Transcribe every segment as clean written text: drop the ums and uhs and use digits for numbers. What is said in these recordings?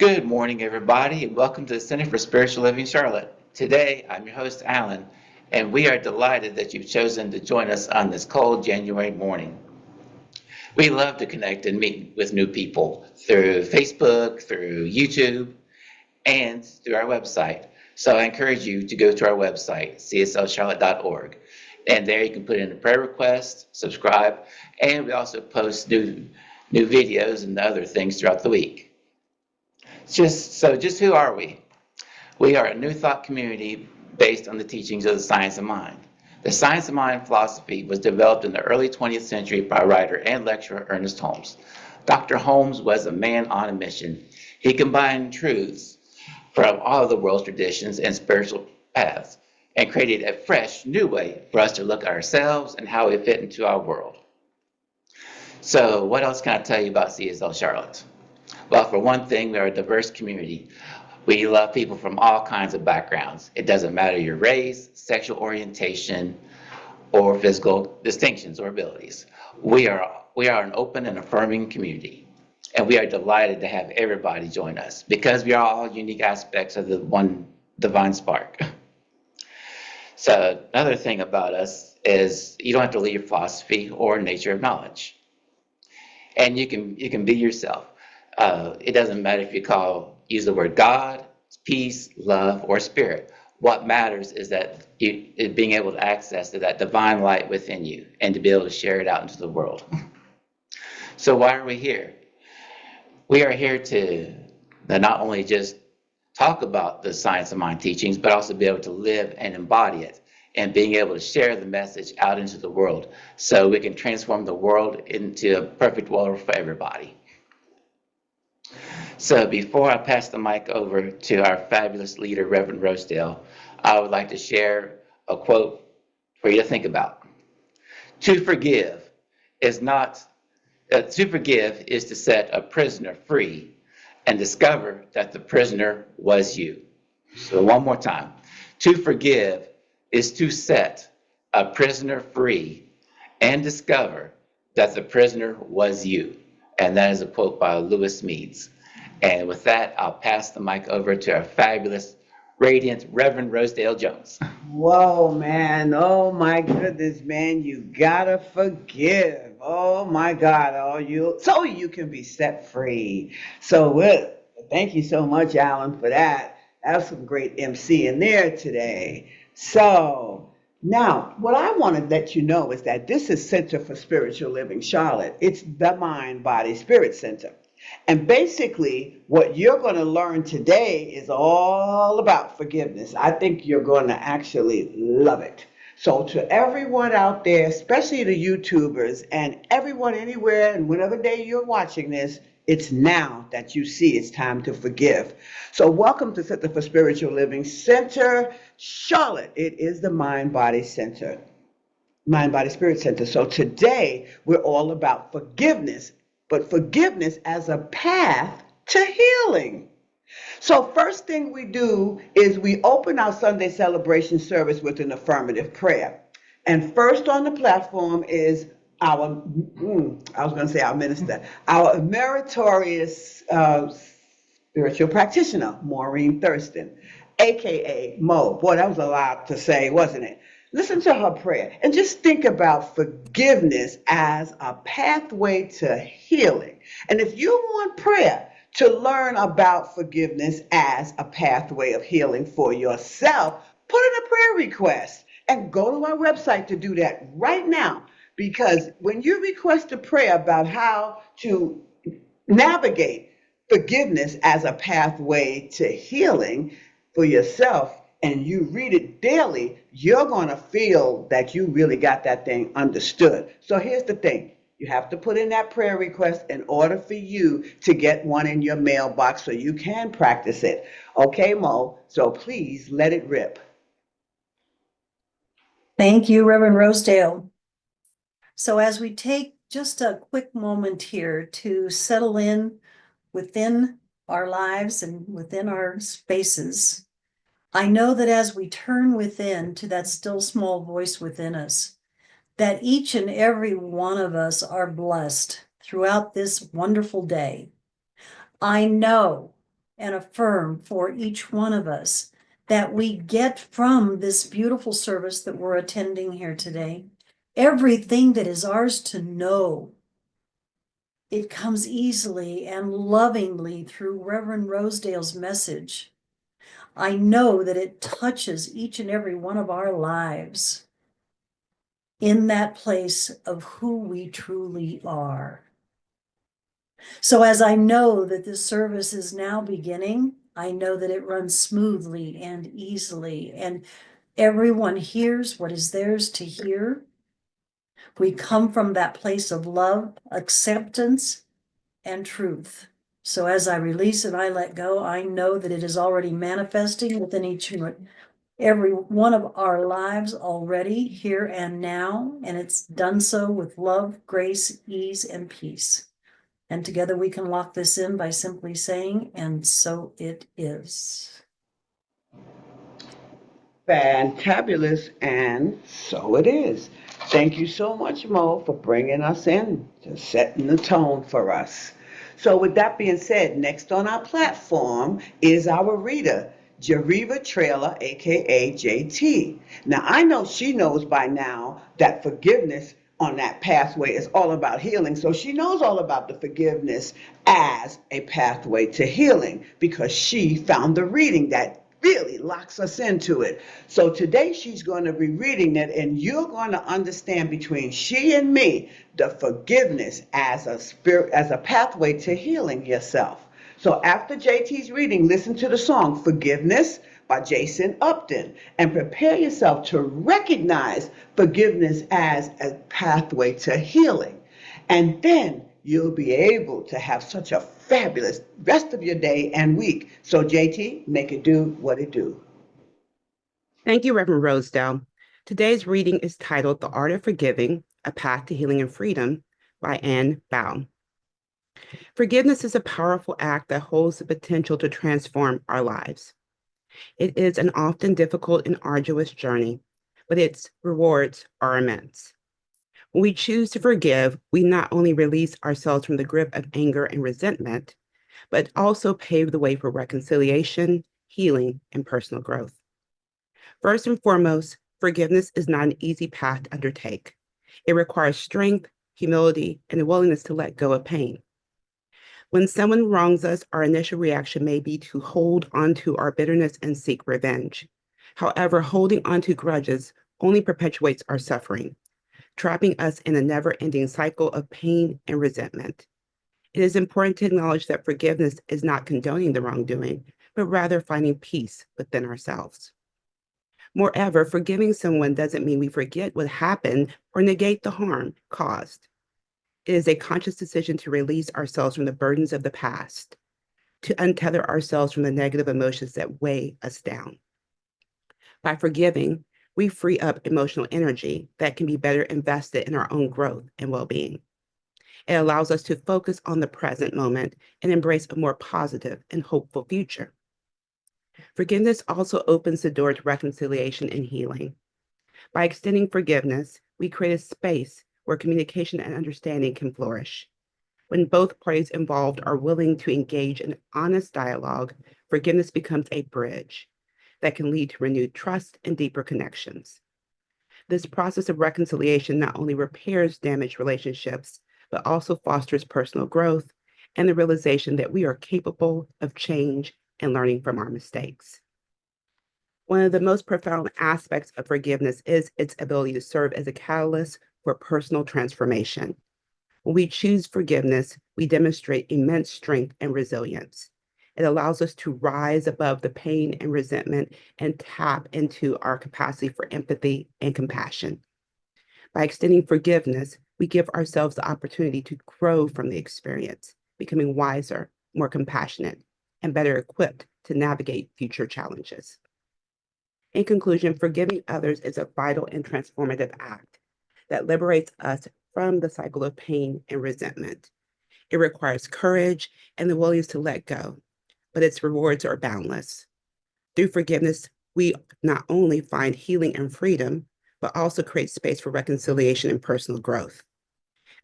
Good morning, everybody, and welcome to the Center for Spiritual Living Charlotte. Today, I'm your host, Alan, and we are delighted that you've chosen to join us on this cold January morning. We love to connect and meet with new people through Facebook, through YouTube, and through our website. So I encourage you to go to our website, cslcharlotte.org, and there you can put in a prayer request, subscribe, and we also post new videos and other things throughout the week. Just who are we? We are a new thought community based on the teachings of the science of mind. The science of mind philosophy was developed in the early 20th century by writer and lecturer Ernest Holmes. Dr. Holmes was a man on a mission. He combined truths from all of the world's traditions and spiritual paths and created a fresh, new way for us to look at ourselves and how we fit into our world. So what else can I tell you about CSL Charlotte? Well, for one thing, we are a diverse community. We love people from all kinds of backgrounds. It doesn't matter your race, sexual orientation, or physical distinctions or abilities. We are an open and affirming community, and we are delighted to have everybody join us because we are all unique aspects of the one divine spark. So another thing about us is you don't have to leave your philosophy or nature of knowledge, and you can be yourself. It doesn't matter if use the word God, peace, love, or spirit. What matters is that being able to access that divine light within you and to be able to share it out into the world. So why are we here? We are here to not only just talk about the science of mind teachings, but also be able to live and embody it and being able to share the message out into the world so we can transform the world into a perfect world for everybody. So before I pass the mic over to our fabulous leader, Reverend Rosedale, I would like to share a quote for you to think about. To forgive is to set a prisoner free and discover that the prisoner was you. So one more time. To forgive is to set a prisoner free and discover that the prisoner was you. And that is a quote by Lewis Meads. And with that, I'll pass the mic over to our fabulous, radiant Reverend Rosedale Jones. Whoa, man. Oh, my goodness, man. You gotta forgive. Oh, my God. So you can be set free. Thank you so much, Alan, for that. That's some great MC in there today. So, now, what I want to let you know is that this is Center for Spiritual Living Charlotte. It's the Mind, Body, Spirit Center. And basically, what you're going to learn today is all about forgiveness. I think you're going to actually love it. So, to everyone out there, especially the YouTubers and everyone anywhere and whatever day you're watching this, it's now that you see it's time to forgive. So, welcome to Center for Spiritual Living Center, Charlotte. It is the Mind Body Center. Mind, Body, Spirit Center. So today we're all about forgiveness, but forgiveness as a path to healing. So first thing we do is we open our Sunday celebration service with an affirmative prayer. And first on the platform is I was going to say our minister, our meritorious spiritual practitioner, Maureen Thurston, aka Mo. Boy, that was a lot to say, wasn't it? Listen to her prayer and just think about forgiveness as a pathway to healing. And if you want prayer to learn about forgiveness as a pathway of healing for yourself, put in a prayer request and go to our website to do that right now. Because when you request a prayer about how to navigate forgiveness as a pathway to healing for yourself, and you read it daily, you're going to feel that you really got that thing understood. So here's the thing. You have to put in that prayer request in order for you to get one in your mailbox so you can practice it. Okay, Mo? So please let it rip. Thank you, Reverend Rosedale. So as we take just a quick moment here to settle in within our lives and within our spaces, I know that as we turn within to that still small voice within us, that each and every one of us are blessed throughout this wonderful day. I know and affirm for each one of us that we get from this beautiful service that we're attending here today, everything that is ours to know. It comes easily and lovingly through Reverend Rosedale's message. I know that it touches each and every one of our lives in that place of who we truly are. So as I know that this service is now beginning, I know that it runs smoothly and easily, and everyone hears what is theirs to hear. We come from that place of love, acceptance, and truth. So as I release and I let go, I know that it is already manifesting within each and every one of our lives already, here and now, and it's done so with love, grace, ease, and peace. And together we can lock this in by simply saying, and so it is. Fantabulous, and so it is. Thank you so much, Mo, for bringing us in, to setting the tone for us. So, with that being said, next on our platform is our reader, Jariva Trailer, aka JT. Now, I know she knows by now that forgiveness on that pathway is all about healing. So she knows all about the forgiveness as a pathway to healing because she found the reading that really locks us into it. So today she's going to be reading it, and you're going to understand between she and me the forgiveness as a spirit, as a pathway to healing yourself. So after JT's reading, listen to the song Forgiveness by Jason Upton and prepare yourself to recognize forgiveness as a pathway to healing. And then you'll be able to have such a fabulous rest of your day and week. So, JT, make it do what it do. Thank you, Reverend Rosedale. Today's reading is titled The Art of Forgiving, A Path to Healing and Freedom by Anne Bow. Forgiveness is a powerful act that holds the potential to transform our lives. It is an often difficult and arduous journey, but its rewards are immense. When we choose to forgive, we not only release ourselves from the grip of anger and resentment, but also pave the way for reconciliation, healing, and personal growth. First and foremost, forgiveness is not an easy path to undertake. It requires strength, humility, and a willingness to let go of pain. When someone wrongs us, our initial reaction may be to hold onto our bitterness and seek revenge. However, holding onto grudges only perpetuates our suffering, trapping us in a never-ending cycle of pain and resentment. It is important to acknowledge that forgiveness is not condoning the wrongdoing, but rather finding peace within ourselves. Moreover, forgiving someone doesn't mean we forget what happened or negate the harm caused. It is a conscious decision to release ourselves from the burdens of the past, to untether ourselves from the negative emotions that weigh us down. By forgiving, we free up emotional energy that can be better invested in our own growth and well-being. It allows us to focus on the present moment and embrace a more positive and hopeful future. Forgiveness also opens the door to reconciliation and healing. By extending forgiveness, we create a space where communication and understanding can flourish. When both parties involved are willing to engage in honest dialogue, forgiveness becomes a bridge that can lead to renewed trust and deeper connections. This process of reconciliation not only repairs damaged relationships, but also fosters personal growth and the realization that we are capable of change and learning from our mistakes. One of the most profound aspects of forgiveness is its ability to serve as a catalyst for personal transformation. When we choose forgiveness, we demonstrate immense strength and resilience. It allows us to rise above the pain and resentment and tap into our capacity for empathy and compassion. By extending forgiveness, we give ourselves the opportunity to grow from the experience, becoming wiser, more compassionate, and better equipped to navigate future challenges. In conclusion, forgiving others is a vital and transformative act that liberates us from the cycle of pain and resentment. It requires courage and the willingness to let go, but its rewards are boundless. Through forgiveness, we not only find healing and freedom, but also create space for reconciliation and personal growth.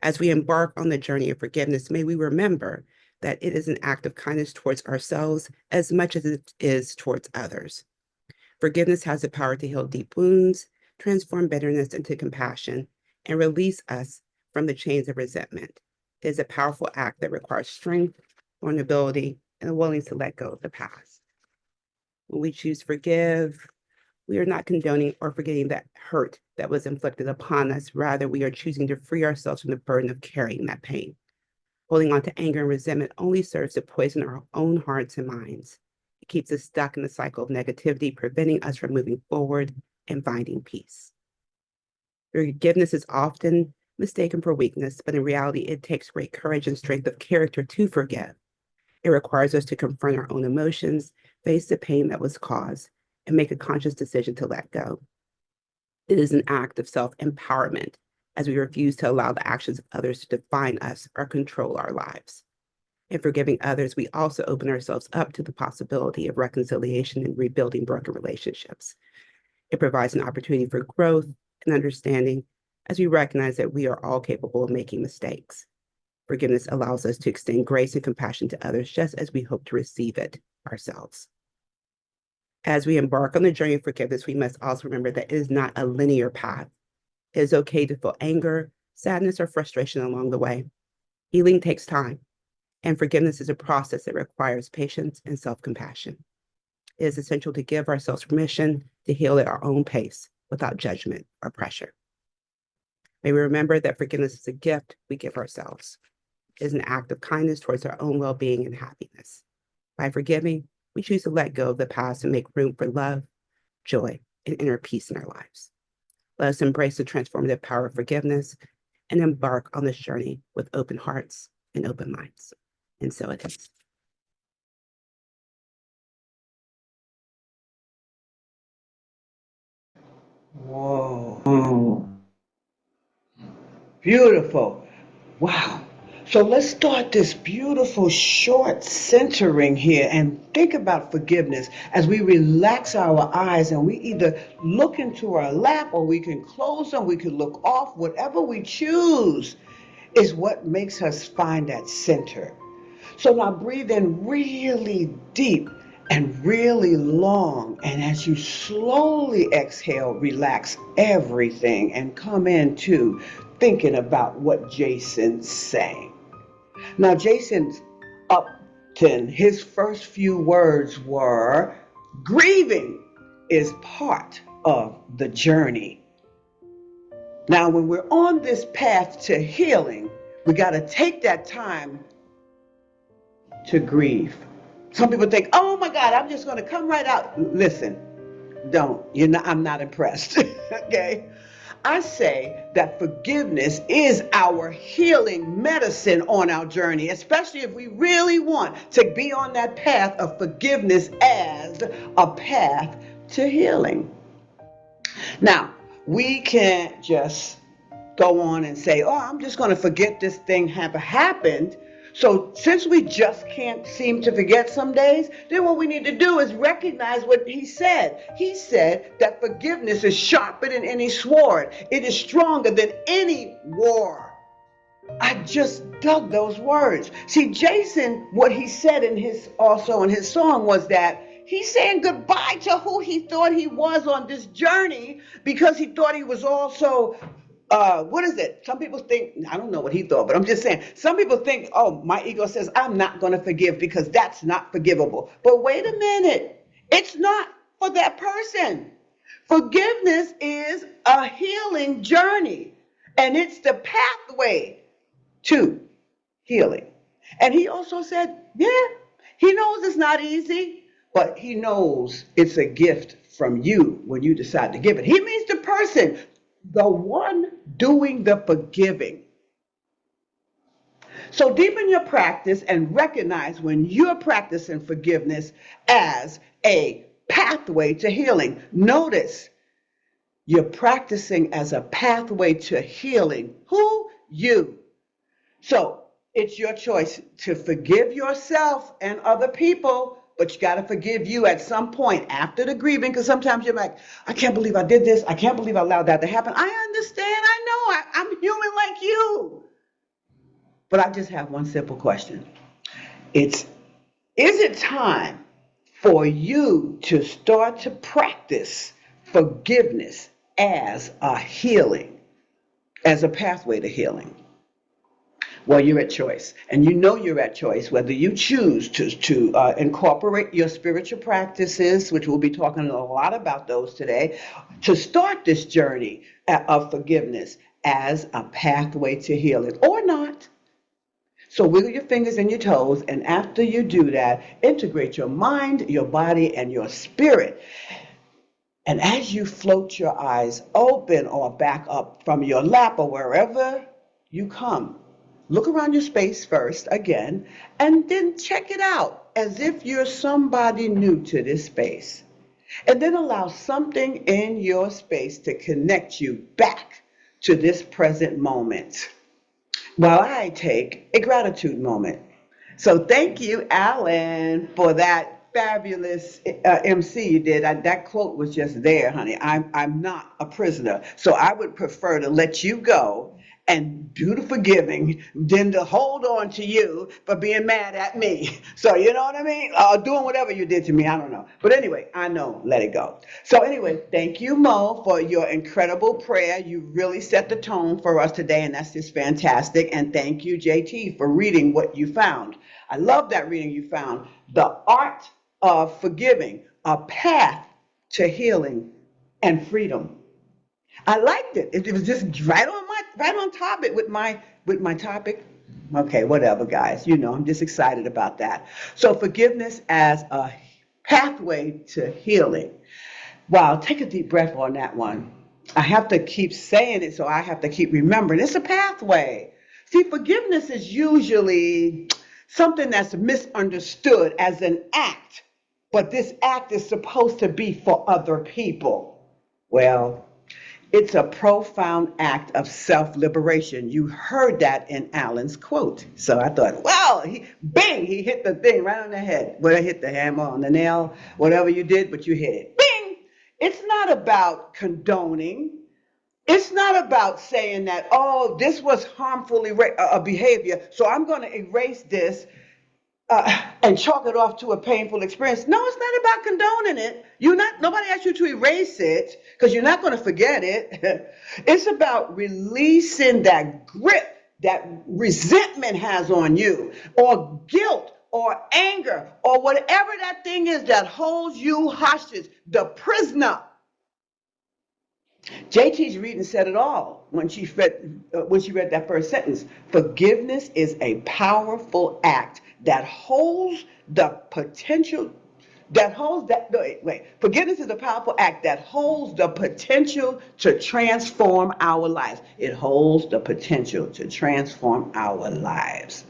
As we embark on the journey of forgiveness, may we remember that it is an act of kindness towards ourselves as much as it is towards others. Forgiveness has the power to heal deep wounds, transform bitterness into compassion, and release us from the chains of resentment. It is a powerful act that requires strength, vulnerability, and a willingness to let go of the past. When we choose to forgive, we are not condoning or forgetting that hurt that was inflicted upon us. Rather, we are choosing to free ourselves from the burden of carrying that pain. Holding on to anger and resentment only serves to poison our own hearts and minds. It keeps us stuck in the cycle of negativity, preventing us from moving forward and finding peace. Forgiveness is often mistaken for weakness, but in reality, it takes great courage and strength of character to forgive. It requires us to confront our own emotions, face the pain that was caused, and make a conscious decision to let go. It is an act of self-empowerment as we refuse to allow the actions of others to define us or control our lives. In forgiving others, we also open ourselves up to the possibility of reconciliation and rebuilding broken relationships. It provides an opportunity for growth and understanding as we recognize that we are all capable of making mistakes. Forgiveness allows us to extend grace and compassion to others just as we hope to receive it ourselves. As we embark on the journey of forgiveness, we must also remember that it is not a linear path. It is okay to feel anger, sadness, or frustration along the way. Healing takes time, and forgiveness is a process that requires patience and self-compassion. It is essential to give ourselves permission to heal at our own pace without judgment or pressure. May we remember that forgiveness is a gift we give ourselves. It is an act of kindness towards our own well-being and happiness. By forgiving, we choose to let go of the past and make room for love, joy, and inner peace in our lives. Let us embrace the transformative power of forgiveness and embark on this journey with open hearts and open minds. And so it is. Whoa. Beautiful. Wow. So let's start this beautiful short centering here and think about forgiveness as we relax our eyes and we either look into our lap or we can close them, we can look off, whatever we choose is what makes us find that center. So now breathe in really deep and really long. And as you slowly exhale, relax everything and come into thinking about what Jason's saying. Now, Jason's Upton, his first few words were grieving is part of the journey. Now, when we're on this path to healing, we got to take that time to grieve. Some people think, oh my God, I'm just going to come right out. Listen, don't. I'm not impressed. Okay? I say that forgiveness is our healing medicine on our journey, especially if we really want to be on that path of forgiveness as a path to healing. Now, we can't just go on and say, oh, I'm just going to forget this thing have happened. So since we just can't seem to forget some days, then what we need to do is recognize what he said. He said that forgiveness is sharper than any sword. It is stronger than any war. I just dug those words. See, Jason, what he said in his song was that he's saying goodbye to who he thought he was on this journey because he thought he was also what is it? Some people think, I don't know what he thought, but I'm just saying, some people think, oh, my ego says I'm not going to forgive because that's not forgivable. But wait a minute. It's not for that person. Forgiveness is a healing journey, and it's the pathway to healing. And he also said, yeah, he knows it's not easy, but he knows it's a gift from you when you decide to give it. He means the person, the one doing the forgiving. So deepen your practice and recognize when you're practicing forgiveness as a pathway to healing. Notice you're practicing as a pathway to healing. Who? You. So it's your choice to forgive yourself and other people, but you got to forgive you at some point after the grieving, because sometimes you're like, I can't believe I did this. I can't believe I allowed that to happen. I understand. I know. I'm human like you. But I just have one simple question. It's, is it time for you to start to practice forgiveness as a healing, as a pathway to healing? Well, you're at choice, and you know you're at choice whether you choose to incorporate your spiritual practices, which we'll be talking a lot about those today, to start this journey of forgiveness as a pathway to healing, or not. So wiggle your fingers and your toes, and after you do that, integrate your mind, your body, and your spirit. And as you float your eyes open or back up from your lap or wherever you come, look around your space first again, and then check it out as if you're somebody new to this space. And then allow something in your space to connect you back to this present moment while I take a gratitude moment. So thank you, Alan, for that fabulous MC you did. That quote was just there, honey. I'm not a prisoner, so I would prefer to let you go and do the forgiving than to hold on to you for being mad at me. So you know what I mean? Doing whatever you did to me, I don't know. But anyway, I know, let it go. So anyway, thank you, Mo, for your incredible prayer. You really set the tone for us today, and that's just fantastic. And thank you, JT, for reading what you found. I love that reading you found. The Art of Forgiving, a Path to Healing and Freedom. I liked it. It was just right on topic with my topic. Okay, whatever, guys. You know, I'm just excited about that. So forgiveness as a pathway to healing. Wow, take a deep breath on that one. I have to keep saying it, so I have to keep remembering. It's a pathway. See, forgiveness is usually something that's misunderstood as an act, but this act is supposed to be for other people. Well, it's a profound act of self-liberation. You heard that in Alan's quote. So I thought, wow, bing, he hit the thing right on the head. Well, I hit the hammer on the nail, whatever you did, but you hit it. Bing! It's not about condoning. It's not about saying that, oh, this was harmful behavior, so I'm going to erase this and chalk it off to a painful experience. No, it's not about condoning it. Nobody asked you to erase it because you're not going to forget it. It's about releasing that grip that resentment has on you, or guilt, or anger, or whatever that thing is that holds you hostage, the prisoner. JT's reading said it all when she read that first sentence. Forgiveness is a powerful act that holds the potential. Forgiveness is a powerful act that holds the potential to transform our lives. It holds the potential to transform our lives.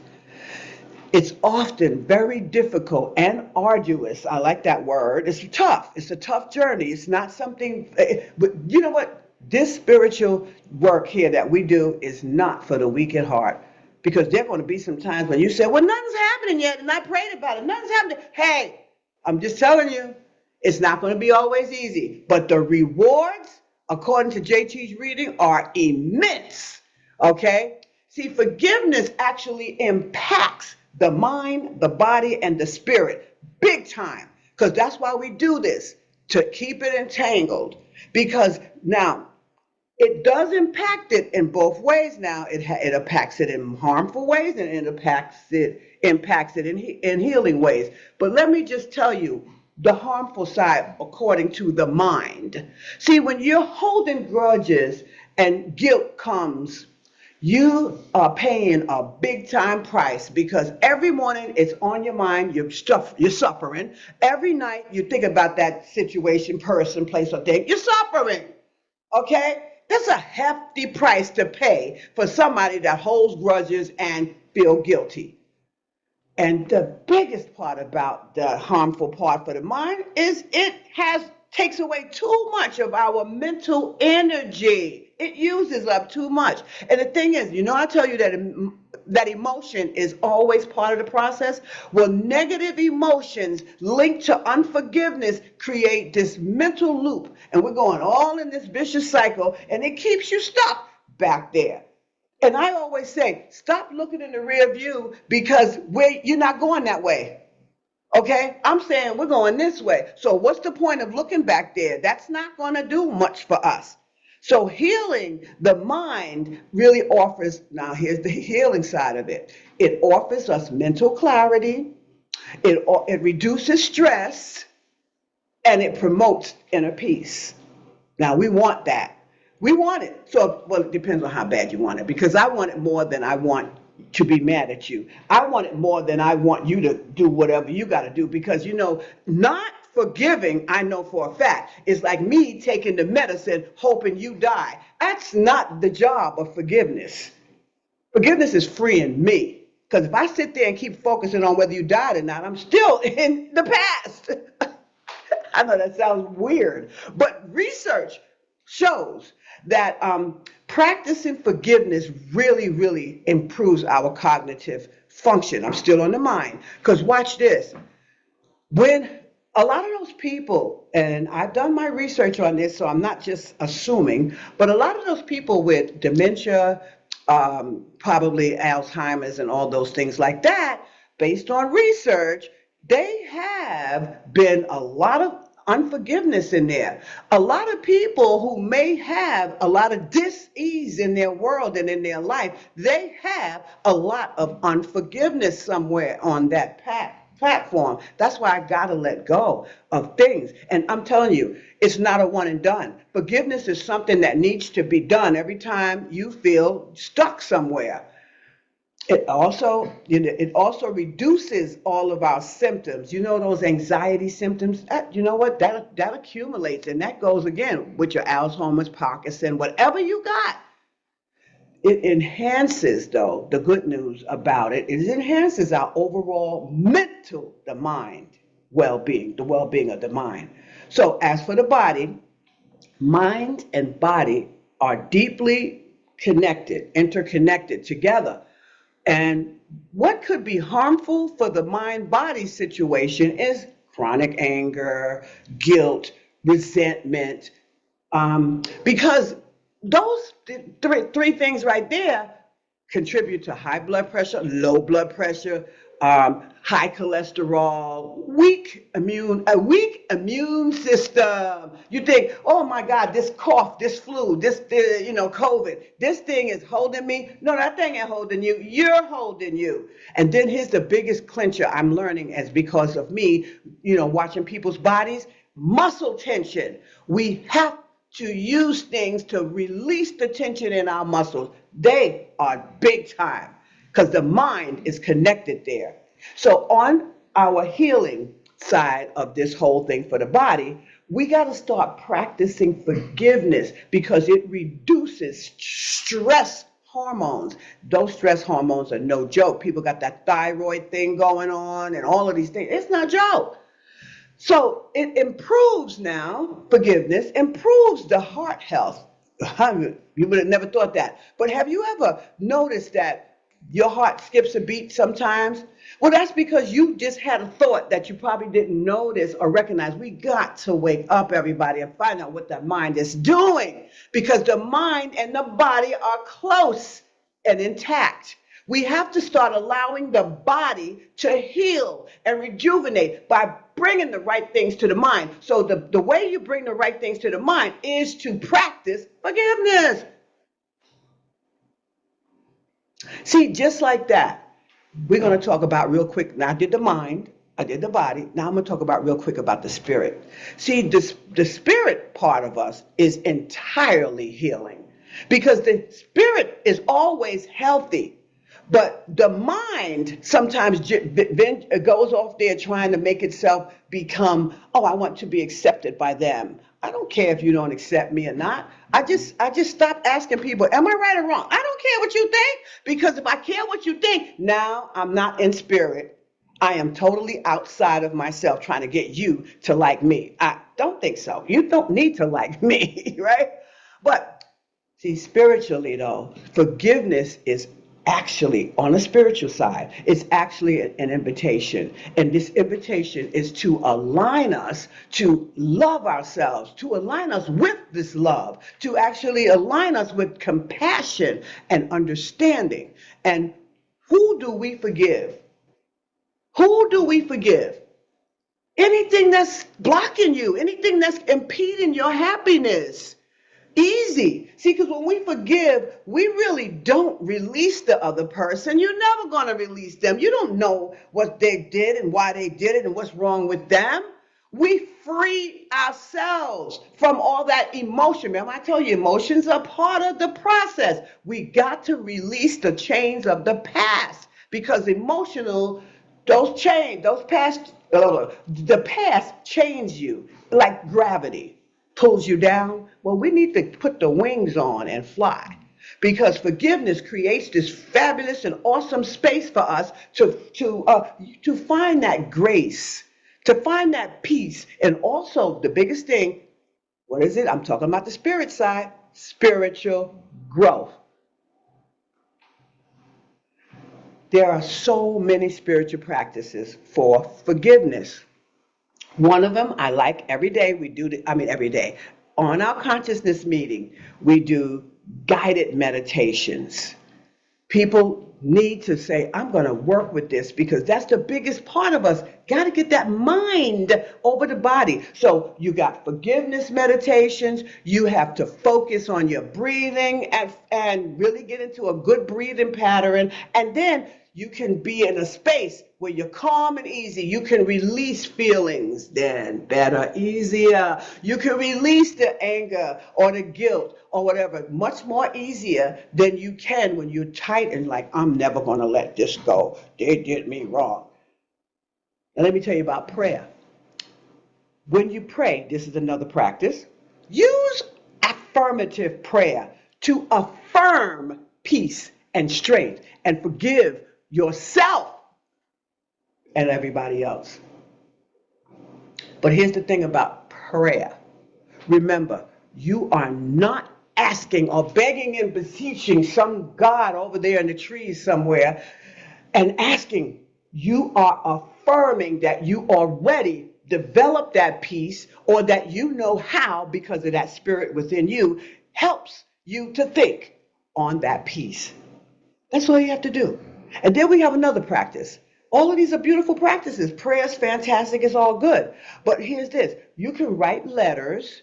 It's often very difficult and arduous. I like that word. It's tough. It's a tough journey. It's not something, but you know what? This spiritual work here that we do is not for the weak at heart. Because there are going to be some times when you say, well, nothing's happening yet, and I prayed about it. Nothing's happening. Hey, I'm just telling you, it's not going to be always easy. But the rewards, according to JT's reading, are immense. Okay? See, forgiveness actually impacts the mind, the body, and the spirit big time. Because that's why we do this, to keep it entangled. Because now, it does impact it in both ways now. It impacts it in harmful ways, and it impacts it in healing ways. But let me just tell you the harmful side according to the mind. See, when you're holding grudges and guilt comes, you are paying a big time price, because every morning it's on your mind, you're suffering. Every night you think about that situation, person, place, or thing, you're suffering. Okay? That's a hefty price to pay for somebody that holds grudges and feel guilty. And the biggest part about the harmful part for the mind is it takes away too much of our mental energy. It uses up too much. And the thing is, I tell you that emotion is always part of the process. Well, negative emotions linked to unforgiveness create this mental loop. And we're going all in this vicious cycle, and it keeps you stuck back there. And I always say, stop looking in the rear view because you're not going that way. Okay, I'm saying we're going this way. So what's the point of looking back there? That's not going to do much for us. So healing the mind really offers, now here's the healing side of it. It offers us mental clarity, it reduces stress, and it promotes inner peace. Now we want that. We want it. So, well, it depends on how bad you want it, because I want it more than I want to be mad at you. I want it more than I want you to do whatever you got to do, because, not forgiving, I know for a fact, is like me taking the medicine hoping you die. That's not the job of forgiveness. Forgiveness is freeing me. Because if I sit there and keep focusing on whether you died or not, I'm still in the past. I know that sounds weird, but research shows that practicing forgiveness really, really improves our cognitive function. I'm still on the mind, because watch this. When a lot of those people, and I've done my research on this, so I'm not just assuming, but a lot of those people with dementia, probably Alzheimer's and all those things like that, based on research, they have been a lot of unforgiveness in there. A lot of people who may have a lot of dis-ease in their world and in their life, they have a lot of unforgiveness somewhere on that platform. That's why I gotta let go of things. And I'm telling you, it's not a one and done. Forgiveness is something that needs to be done every time you feel stuck somewhere. It also reduces all of our symptoms. Those anxiety symptoms. You know what? That accumulates, and that goes again with your Alzheimer's, Parkinson, whatever you got. It enhances, though, the good news about it. It enhances our overall the mind well-being, the well-being of the mind. So as for the body, mind and body are deeply connected, interconnected together. And what could be harmful for the mind-body situation is chronic anger, guilt, resentment, because those three things right there contribute to high blood pressure, low blood pressure, high cholesterol, a weak immune system. You think, oh my God, this cough, this flu, this COVID, this thing is holding me. No, that thing ain't holding you. You're holding you. And then here's the biggest clincher I'm learning, as because of me, watching people's bodies, muscle tension. We have to use things to release the tension in our muscles. They are big time, because the mind is connected there. So on our healing side of this whole thing for the body, we got to start practicing forgiveness, because it reduces stress hormones. Those stress hormones are no joke. People got that thyroid thing going on and all of these things. It's not a joke. So it improves now, forgiveness improves the heart health. You would have never thought that. But have you ever noticed that your heart skips a beat sometimes? Well, that's because you just had a thought that you probably didn't notice or recognize. We got to wake up, everybody, and find out what the mind is doing, because the mind and the body are close and intact. We have to start allowing the body to heal and rejuvenate by bringing the right things to the mind. So the way you bring the right things to the mind is to practice forgiveness. See, just like that, we're going to talk about real quick. Now, I did the mind, I did the body. Now I'm going to talk about real quick about the spirit. See, the spirit part of us is entirely healing, because the spirit is always healthy. But the mind sometimes goes off there trying to make itself become, oh, I want to be accepted by them. I don't care if you don't accept me or not. I just stopped asking people, am I right or wrong? I don't care what you think, because if I care what you think, now I'm not in spirit. I am totally outside of myself trying to get you to like me. I don't think so. You don't need to like me, right? But see, spiritually though, forgiveness is actually, on the spiritual side, it's actually an invitation. And this invitation is to align us to love ourselves, to align us with this love, to actually align us with compassion and understanding. And who do we forgive? Who do we forgive? Anything that's blocking you, anything that's impeding your happiness. Easy. See, because when we forgive, we really don't release the other person. You're never going to release them. You don't know what they did and why they did it and what's wrong with them. We free ourselves from all that emotion. Remember, I told you, emotions are part of the process. We got to release the chains of the past because emotional, those chains, the past change you like gravity pulls you down. Well, we need to put the wings on and fly because forgiveness creates this fabulous and awesome space for us to find that grace, to find that peace, and also the biggest thing. What is it? I'm talking about the spirit side, spiritual growth. There are so many spiritual practices for forgiveness. One of them I like every day. Every day. On our consciousness meeting, we do guided meditations. People need to say, I'm going to work with this because that's the biggest part of us. Got to get that mind over the body. So you got forgiveness meditations. You have to focus on your breathing and really get into a good breathing pattern. And then you can be in a space where you're calm and easy. You can release feelings then better, easier. You can release the anger or the guilt or whatever much more easier than you can when you're tight and like, I'm never going to let this go. They did me wrong. Now let me tell you about prayer. When you pray, this is another practice. Use affirmative prayer to affirm peace and strength and forgive yourself and everybody else. But here's the thing about prayer. Remember, you are not asking or begging and beseeching some God over there in the trees somewhere and asking. You are affirming that you already developed that peace or that you know how because of that spirit within you helps you to think on that peace. That's all you have to do. And then we have another practice. All of these are beautiful practices. Prayer is fantastic. It's all good. But here's this. You can write letters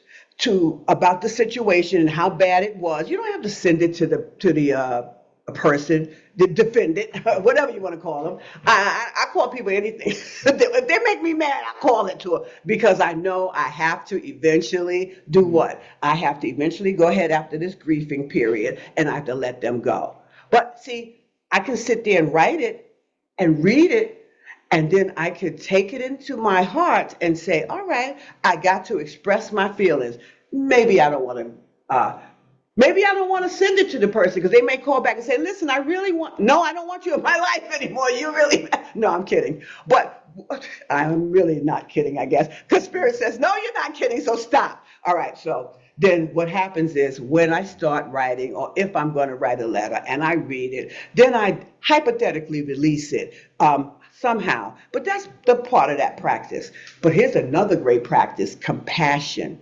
about the situation and how bad it was. You don't have to send it to the person, the defendant, whatever you want to call them. I call people anything. If they make me mad, I call it to them because I know I have to eventually do what? I have to eventually go ahead after this grieving period and I have to let them go. But see, I can sit there and write it and read it, and then I could take it into my heart and say, all right, I got to express my feelings. Maybe I don't want to send it to the person because they may call back and say, listen, I don't want you in my life anymore. You really, no, I'm kidding. But I'm really not kidding, I guess. Because Spirit says, no, you're not kidding, so stop. All right, so then what happens is when I start writing, or if I'm going to write a letter and I read it, then I hypothetically release it somehow. But that's the part of that practice. But here's another great practice, compassion.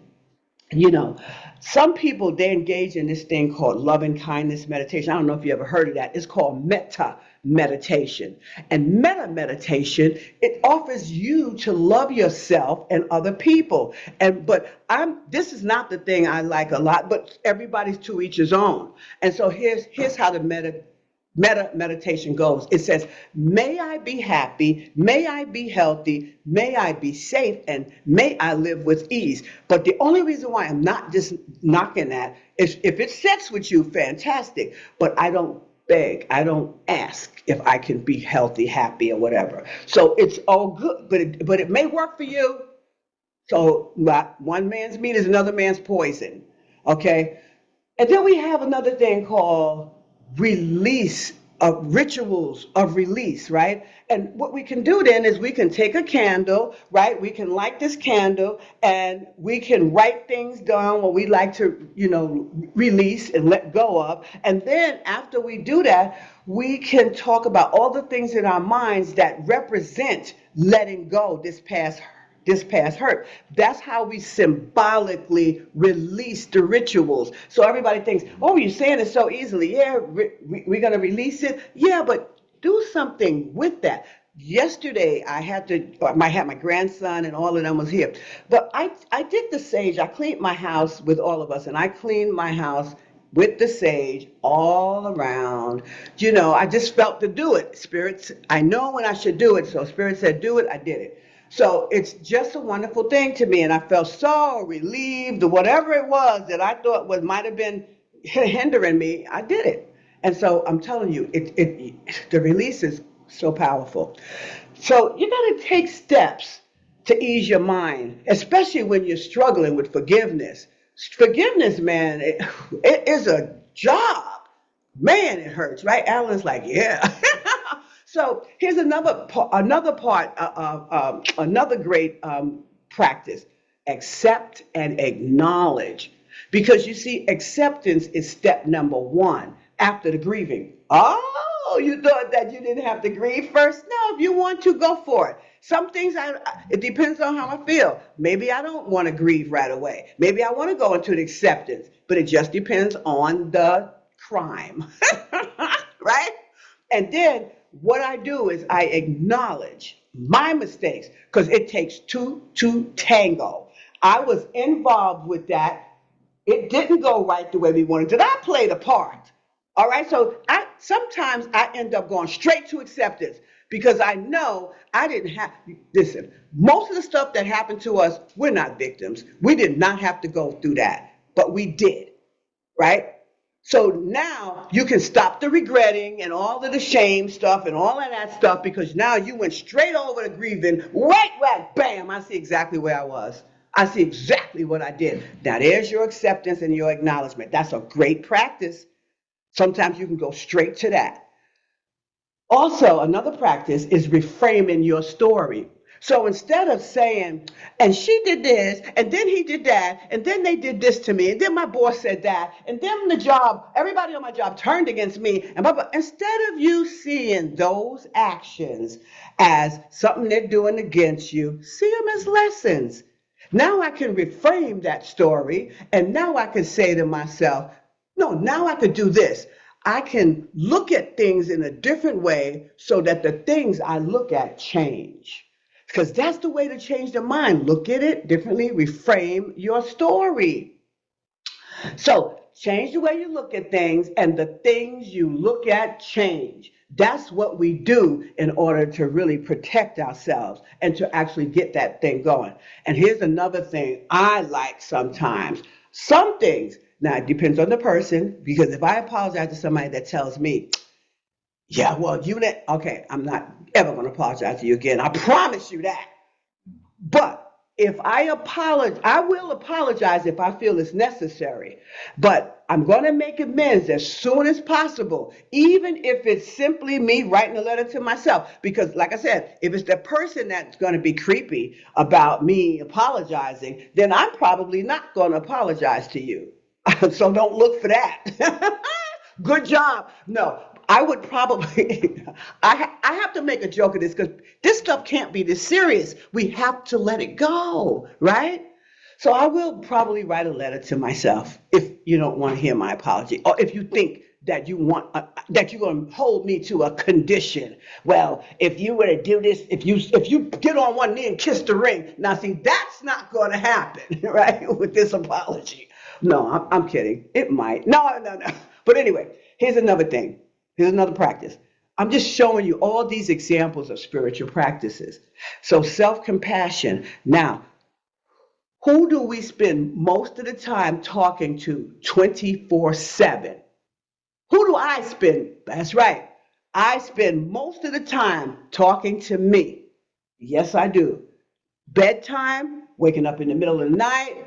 You know, some people, they engage in this thing called loving kindness meditation. I don't know if you ever heard of that. It's called metta meditation. And metta meditation, it offers you to love yourself and other people. This is not the thing I like a lot, but everybody's to each his own. And so here's how the metta meditation goes. It says, may I be happy, may I be healthy, may I be safe, and may I live with ease. But the only reason why I'm not just knocking that is if it sets with you, fantastic. But I don't beg, I don't ask if I can be healthy, happy, or whatever. So it's all good, but it may work for you. So one man's meat is another man's poison, okay? And then we have another thing called release rituals of release, right? And what we can do then is we can take a candle, right? We can light this candle and we can write things down what we like to, release and let go of. And then after we do that, we can talk about all the things in our minds that represent letting go this past hurt. That's how we symbolically release the rituals. So everybody thinks, oh, you're saying it so easily. Yeah, we're going to release it. Yeah, but do something with that. Yesterday, I had my grandson and all of them was here. But I did the sage. I cleaned my house with all of us, and I cleaned my house with the sage all around. I just felt to do it. Spirits, I know when I should do it. So Spirit said, do it. I did it. So it's just a wonderful thing to me, and I felt so relieved. Whatever it was that I thought might have been hindering me, I did it. And so I'm telling you, the release is so powerful. So you got to take steps to ease your mind, especially when you're struggling with forgiveness. Forgiveness, man, it is a job. Man, it hurts, right? Alan's like, yeah. So here's another part, another great practice: accept and acknowledge. Because you see, acceptance is step number one after the grieving. Oh, you thought that you didn't have to grieve first? No, if you want to, go for it. Some things, it depends on how I feel. Maybe I don't want to grieve right away. Maybe I want to go into the acceptance, but it just depends on the crime, right? And then what I do is I acknowledge my mistakes because it takes two to tango. I was involved with that. It didn't go right the way we wanted. Did I play the part? All right. So sometimes I end up going straight to acceptance because I know I didn't have. Listen, most of the stuff that happened to us, we're not victims. We did not have to go through that, but we did. Right? So now you can stop the regretting and all of the shame stuff and all of that stuff because now you went straight over to grieving. Right, bam, I see exactly where I was. I see exactly what I did. Now there's your acceptance and your acknowledgement. That's a great practice. Sometimes you can go straight to that. Also, another practice is reframing your story. So instead of saying, and she did this, and then he did that, and then they did this to me, and then my boss said that, and then everybody on my job turned against me, and blah, blah. Instead of you seeing those actions as something they're doing against you, see them as lessons. Now I can reframe that story, and now I can say to myself, no, now I could do this. I can look at things in a different way so that the things I look at change. Because that's the way to change the mind. Look at it differently, reframe your story. So change the way you look at things, and the things you look at change. That's what we do in order to really protect ourselves and to actually get that thing going. And here's another thing I like sometimes. Some things, now it depends on the person, because if I apologize to somebody that tells me, yeah, well, okay, I'm not ever going to apologize to you again. I promise you that. But if I apologize, I will apologize if I feel it's necessary. But I'm going to make amends as soon as possible, even if it's simply me writing a letter to myself. Because, like I said, if it's the person that's going to be creepy about me apologizing, then I'm probably not going to apologize to you. So don't look for that. Good job. No, I would probably, I have to make a joke of this because this stuff can't be this serious. We have to let it go, right? So I will probably write a letter to myself if you don't want to hear my apology, or if you think that that you're going to hold me to a condition. Well, if you were to do this, if you get on one knee and kiss the ring, now see, that's not going to happen, right? With this apology. No, I'm kidding. It might. No. But anyway, here's another thing. Here's another practice. I'm just showing you all these examples of spiritual practices. So self-compassion. Now, who do we spend most of the time talking to 24/7? Who do I spend? That's right. I spend most of the time talking to me. Yes, I do. Bedtime, waking up in the middle of the night.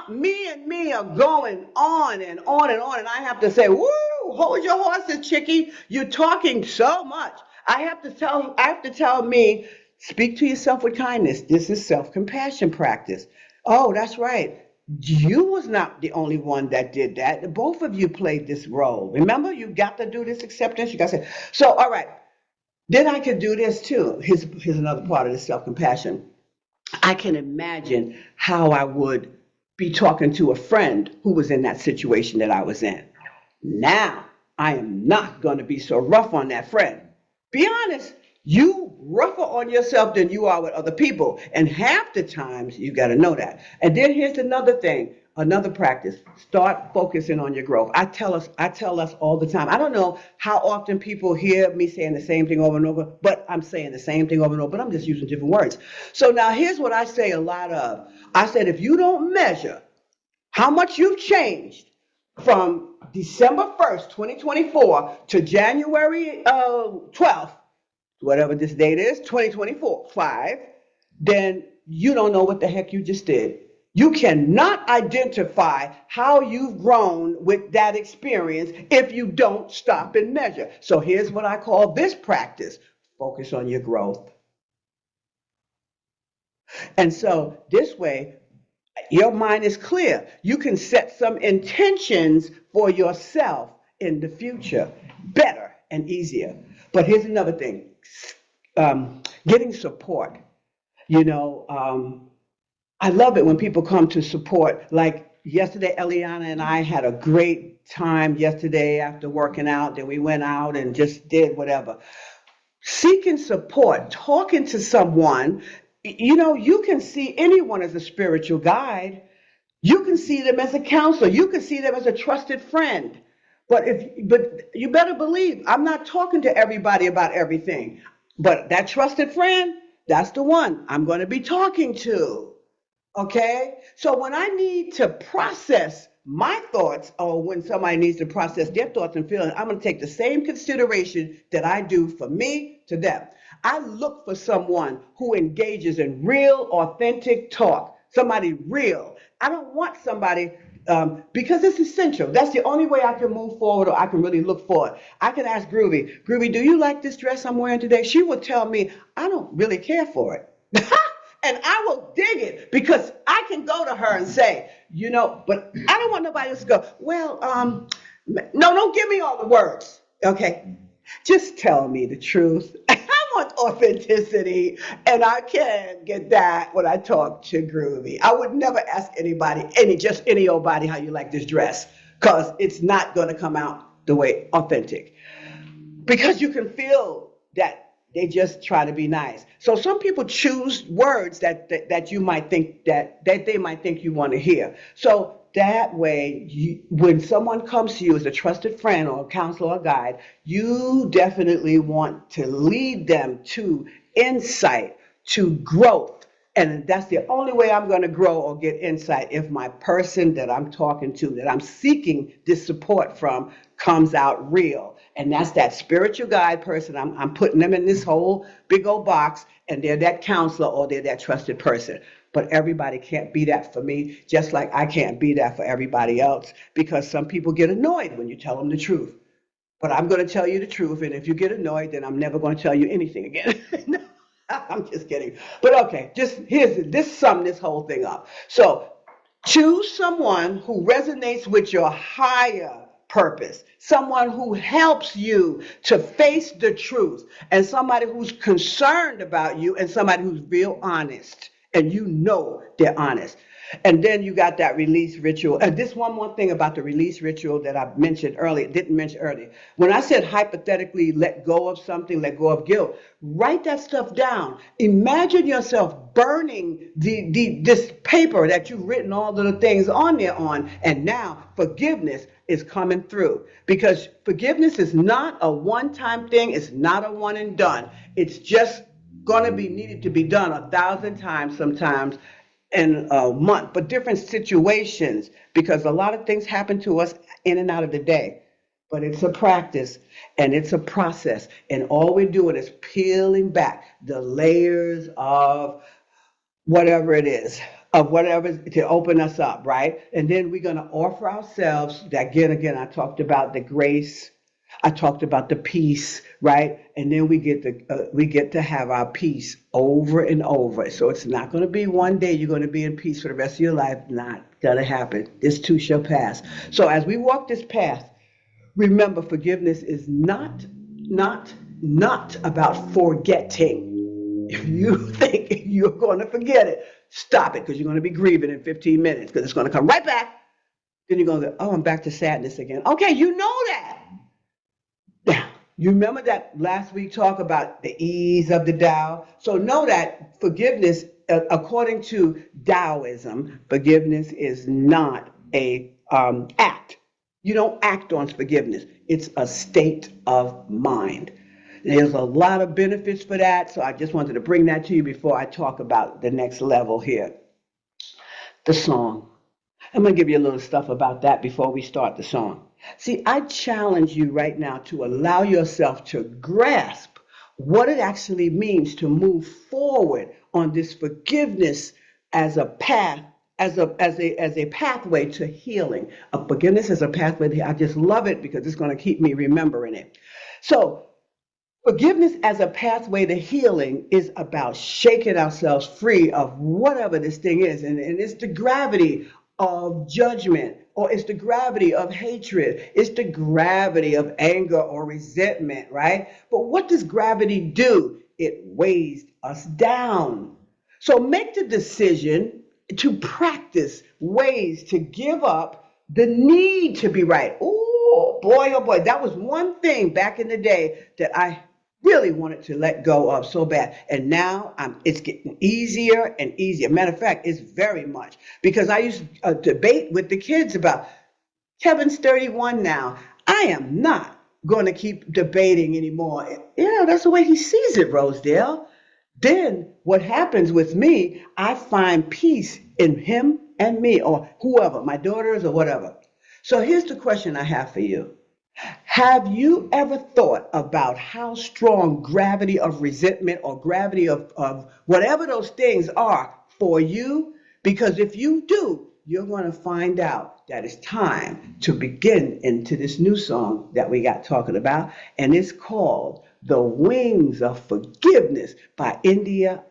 Me and me are going on and on and on, and I have to say, woo, hold your horses, chickie. You're talking so much. I have to tell me, speak to yourself with kindness. This is self-compassion practice. Oh, that's right. You was not the only one that did that. Both of you played this role. Remember, you got to do this acceptance. You got to say, so, all right, then I could do this too. Here's another part of the self-compassion. I can imagine how I would be talking to a friend who was in that situation that I was in. Now, I am not going to be so rough on that friend. Be honest, you rougher on yourself than you are with other people. And half the times, you got to know that. And then here's another thing, another practice. Start focusing on your growth. I tell us all the time. I don't know how often people hear me saying the same thing over and over, but I'm saying the same thing over and over, but I'm just using different words. So now here's what I say a lot of. I said, if you don't measure how much you've changed from December 1st, 2024 to January 12th, whatever this date is, 2024, 5, then you don't know what the heck you just did. You cannot identify how you've grown with that experience if you don't stop and measure. So here's what I call this practice. Focus on your growth. And so this way, your mind is clear. You can set some intentions for yourself in the future, better and easier. But here's another thing, getting support. You know, I love it when people come to support. Like yesterday, Eliana and I had a great time yesterday after working out. Then we went out and just did whatever. Seeking support, talking to someone, you know, you can see anyone as a spiritual guide. You can see them as a counselor. You can see them as a trusted friend. But you better believe I'm not talking to everybody about everything. But that trusted friend, that's the one I'm going to be talking to. Okay? So when I need to process my thoughts, or when somebody needs to process their thoughts and feelings, I'm going to take the same consideration that I do for me to them. I look for someone who engages in real, authentic talk, somebody real. I don't want somebody, because it's essential. That's the only way I can move forward, or I can really look forward. I can ask Groovy, Groovy, do you like this dress I'm wearing today? She will tell me, I don't really care for it. And I will dig it, because I can go to her and say, you know, but I don't want nobody else to go, well, no, don't give me all the words. Okay. Just tell me the truth. I want authenticity, and I can get that when I talk to Groovy. I would never ask anybody, any old body, how you like this dress, because it's not going to come out the way authentic. Because you can feel that they just try to be nice. So some people choose words that you might think that they might think you want to hear. So that way, when someone comes to you as a trusted friend or a counselor or guide, you definitely want to lead them to insight, to growth. And that's the only way I'm going to grow or get insight, if my person that I'm talking to, that I'm seeking this support from, comes out real. And that's that spiritual guide person. I'm putting them in this whole big old box, and they're that counselor or they're that trusted person. But everybody can't be that for me, just like I can't be that for everybody else, because some people get annoyed when you tell them the truth. But I'm going to tell you the truth, and if you get annoyed, then I'm never going to tell you anything again. I'm just kidding. But okay, sum this whole thing up. So choose someone who resonates with your higher purpose, someone who helps you to face the truth, and somebody who's concerned about you, and somebody who's real honest, and you know they're honest. And then you got that release ritual. And this one more thing about the release ritual that I didn't mention earlier. When I said hypothetically let go of something, let go of guilt, write that stuff down. Imagine yourself burning this paper that you've written all of the things on there on, and now forgiveness is coming through. Because forgiveness is not a one-time thing. It's not a one and done. It's just going to be needed to be done 1,000 times sometimes in a month, but different situations, because a lot of things happen to us in and out of the day. But it's a practice and it's a process, and all we're doing is peeling back the layers of whatever it is, of whatever to open us up, right? And then we're going to offer ourselves that again, I talked about the grace. I talked about the peace, right? And then we get to have our peace over and over. So it's not going to be one day you're going to be in peace for the rest of your life. Not going to happen. This too shall pass. So as we walk this path, remember, forgiveness is not about forgetting. If you think you're going to forget it, stop it, because you're going to be grieving in 15 minutes, because it's going to come right back. Then you're going to go, oh, I'm back to sadness again. Okay, you know that. Now, you remember that last week talk about the ease of the Tao? So know that forgiveness, according to Taoism, forgiveness is not a act. You don't act on forgiveness. It's a state of mind. There's a lot of benefits for that, so I just wanted to bring that to you before I talk about the next level here. The song. I'm going to give you a little stuff about that before we start the song. See, I challenge you right now to allow yourself to grasp what it actually means to move forward on this forgiveness as a path, as a pathway to healing. Forgiveness as a pathway. I just love it because it's going to keep me remembering it. So, forgiveness as a pathway to healing is about shaking ourselves free of whatever this thing is. And it's the gravity of judgment, or it's the gravity of hatred. It's the gravity of anger or resentment, right? But what does gravity do? It weighs us down. So make the decision to practice ways to give up the need to be right. Oh boy, that was one thing back in the day that I really wanted to let go of so bad. And now it's getting easier and easier. Matter of fact, it's very much, because I used to debate with the kids about, Kevin's 31 now. I am not going to keep debating anymore. Yeah, that's the way he sees it, Rosedale. Then what happens with me, I find peace in him and me, or whoever, my daughters or whatever. So here's the question I have for you. Have you ever thought about how strong gravity of resentment or gravity of whatever those things are for you? Because if you do, you're going to find out that it's time to begin into this new song that we got talking about, and it's called The Wings of Forgiveness by Aire.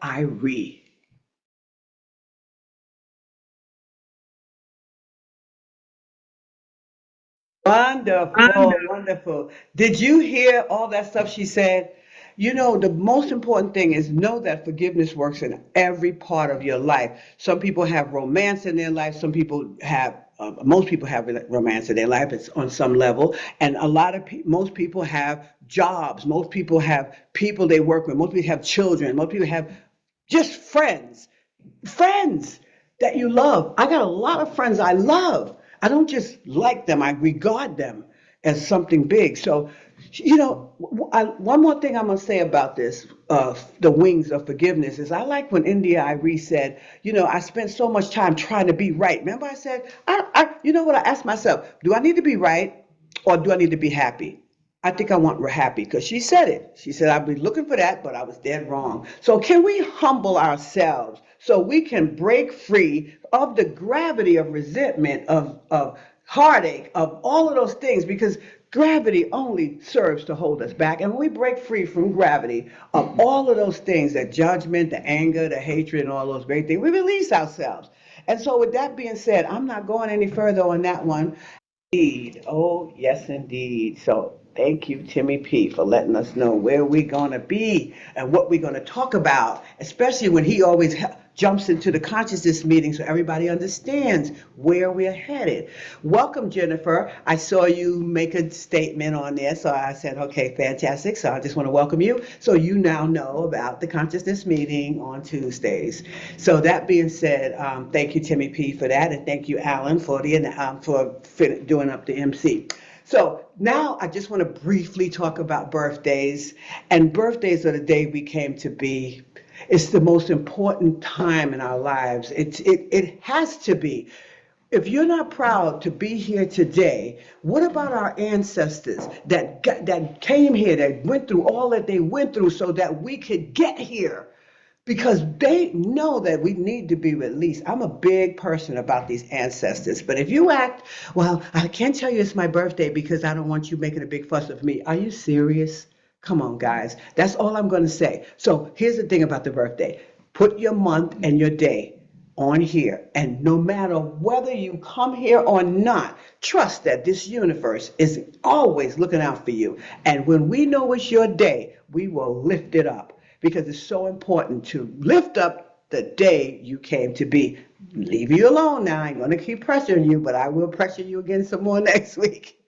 Wonderful, wonderful. Did you hear all that stuff she said? You know, the most important thing is know that forgiveness works in every part of your life. Some people have romance in their life. Some people have, most people have romance in their life. It's on some level. And most people have jobs. Most people have people they work with. Most people have children. Most people have just friends that you love. I got a lot of friends I love. I don't just like them, I regard them as something big. So, you know, one more thing I'm going to say about this, the wings of forgiveness, is I like when Aire said, you know, I spent so much time trying to be right. Remember I said, you know what, I asked myself, do I need to be right or do I need to be happy? I think I want happy, because she said it. She said, I've been looking for that, but I was dead wrong. So can we humble ourselves so we can break free of the gravity of resentment, of heartache, of all of those things? Because gravity only serves to hold us back. And when we break free from gravity of all of those things, the judgment, the anger, the hatred, and all those great things, we release ourselves. And so with that being said, I'm not going any further on that one. Indeed. Oh, yes, indeed. So thank you, Timmy P, for letting us know where we're going to be and what we're going to talk about, especially when he always jumps into the consciousness meeting so everybody understands where we're headed. Welcome, Jennifer. I saw you make a statement on there, so I said, okay, fantastic. So I just want to welcome you. So you now know about the consciousness meeting on Tuesdays. So that being said, thank you, Timmy P, for that, and thank you, Alan, for doing up the MC. So now I just want to briefly talk about birthdays. And birthdays are the day we came to be. It's the most important time in our lives. It has to be. If you're not proud to be here today, what about our ancestors that came here, that went through all that they went through so that we could get here? because they know that we need to be released. I'm a big person about these ancestors, but if you act, well, I can't tell you it's my birthday because I don't want you making a big fuss of me. Are you serious? Come on, guys. That's all I'm going to say. So here's the thing about the birthday. Put your month and your day on here. And no matter whether you come here or not, trust that this universe is always looking out for you. And when we know it's your day, we will lift it up because it's so important to lift up the day you came to be. Leave you alone now. I'm going to keep pressuring you, but I will pressure you again some more next week.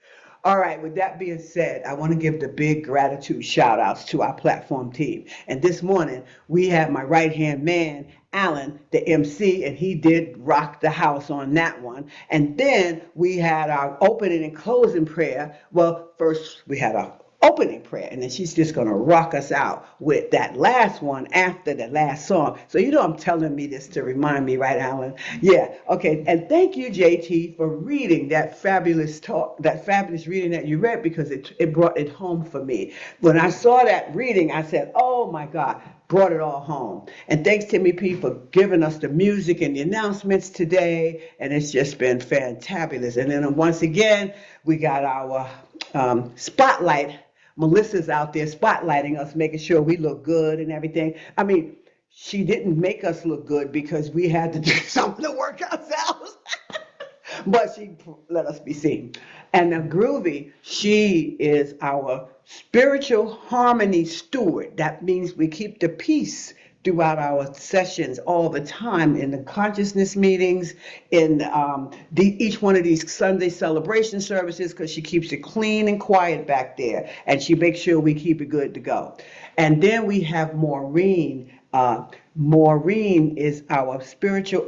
All right, with that being said, I want to give the big gratitude shout outs to our platform team. And this morning, we have my right hand man, Alan, the MC, and he did rock the house on that one. And then we had our opening and closing prayer. Well, first we had our opening prayer, and then she's just going to rock us out with that last one after the last song. So you know I'm telling me this to remind me, right, Alan? Yeah, okay. And thank you, JT, for reading that fabulous talk, that fabulous reading that you read, because it brought it home for me. When I saw that reading, I said, oh my God, brought it all home. And thanks, Timmy P, for giving us the music and the announcements today, and it's just been fantabulous. And then once again, we got our spotlight. Melissa's out there spotlighting us, making sure we look good and everything. I mean, she didn't make us look good because we had to do something to work ourselves. But she let us be seen. And now Groovy, she is our spiritual harmony steward. That means we keep the peace throughout our sessions all the time in the consciousness meetings, in each one of these Sunday celebration services, because she keeps it clean and quiet back there, and she makes sure we keep it good to go. And then we have Maureen. Maureen is our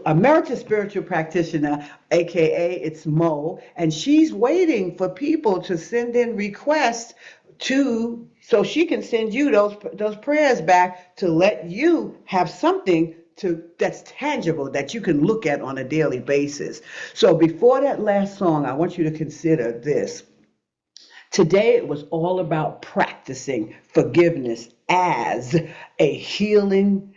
emeritus spiritual practitioner, aka it's Mo, and she's waiting for people to send in requests so she can send you those prayers back to let you have something that's tangible that you can look at on a daily basis. So before that last song, I want you to consider this. Today it was all about practicing forgiveness as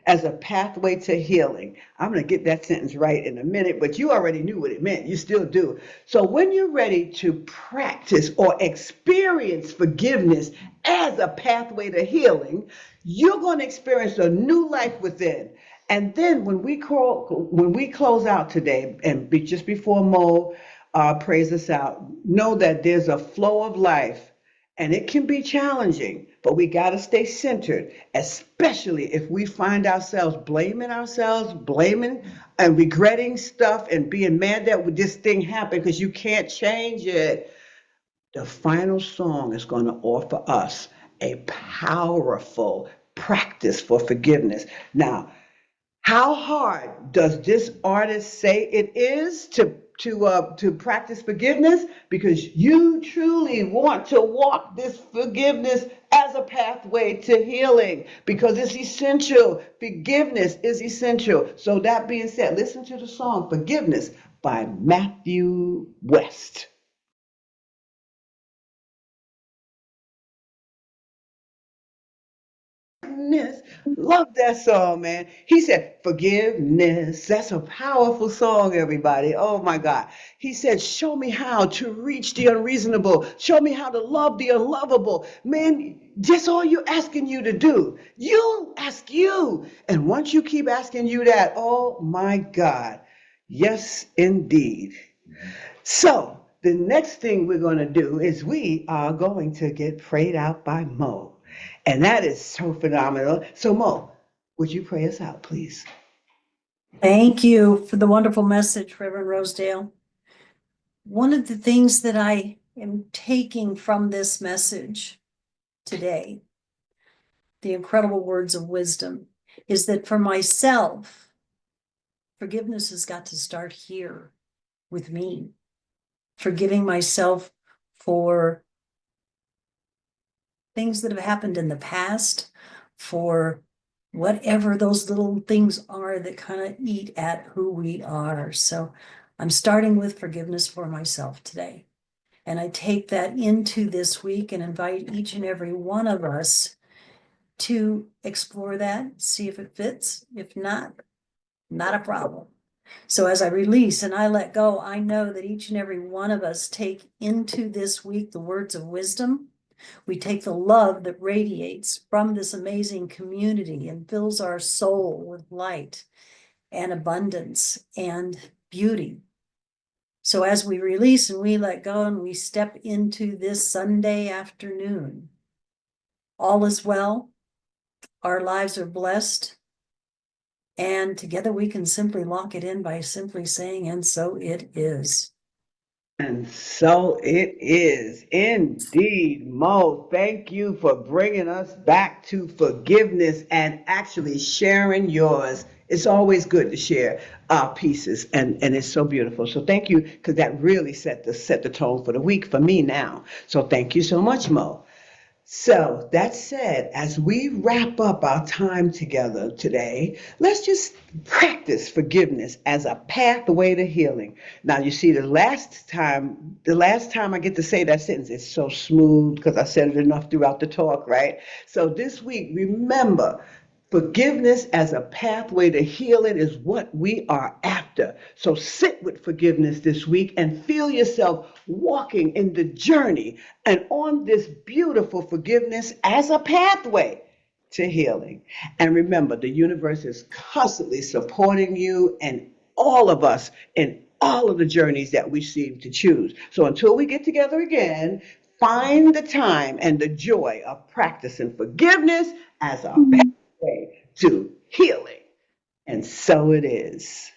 as a pathway to healing. I'm going to get that sentence right in a minute, but you already knew what it meant. You still do. So when you're ready to practice or experience forgiveness as a pathway to healing, you're going to experience a new life within. And then when we close out today, and just before Mo prays us out, know that there's a flow of life, and it can be challenging, but we got to stay centered, especially if we find ourselves blaming and regretting stuff and being mad that this thing happened because you can't change it. The final song is going to offer us a powerful practice for forgiveness. Now, how hard does this artist say it is to practice forgiveness? Because you truly want to walk this forgiveness as a pathway to healing, because it's essential. Forgiveness is essential. So that being said, listen to the song Forgiveness by Matthew West. Forgiveness. Love that song, man. He said, forgiveness. That's a powerful song, everybody. Oh my God. He said, show me how to reach the unreasonable. Show me how to love the unlovable. Man, that's all you're asking you to do. You ask you. And once you keep asking you that, oh my God. Yes, indeed. So the next thing we're going to do is we are going to get prayed out by Mo. And that is so phenomenal. So Mo, would you pray us out, please? Thank you for the wonderful message, Reverend Rosedale. One of the things that I am taking from this message today, the incredible words of wisdom, is that for myself, forgiveness has got to start here with me. Forgiving myself for things that have happened in the past, for whatever those little things are that kind of eat at who we are. So I'm starting with forgiveness for myself today. And I take that into this week and invite each and every one of us to explore that, see if it fits. If not, not a problem. So as I release and I let go, I know that each and every one of us take into this week the words of wisdom. We take the love that radiates from this amazing community and fills our soul with light and abundance and beauty. So as we release and we let go and we step into this Sunday afternoon, all is well, our lives are blessed, and together we can simply lock it in by simply saying, and so it is. And so it is indeed, Mo. Thank you for bringing us back to forgiveness and actually sharing yours. It's always good to share our pieces, and it's so beautiful. So thank you, because that really set the tone for the week for me now. So thank you so much, Mo. So that said, as we wrap up our time together today, let's just practice forgiveness as a pathway to healing. Now, you see, the last time I get to say that sentence, it's so smooth because I said it enough throughout the talk, right? So this week, remember, forgiveness as a pathway to healing is what we are after. So sit with forgiveness this week and feel yourself walking in the journey and on this beautiful forgiveness as a pathway to healing. And remember, the universe is constantly supporting you and all of us in all of the journeys that we seem to choose. So until we get together again, find the time and the joy of practicing forgiveness as a pathway to healing. And so it is.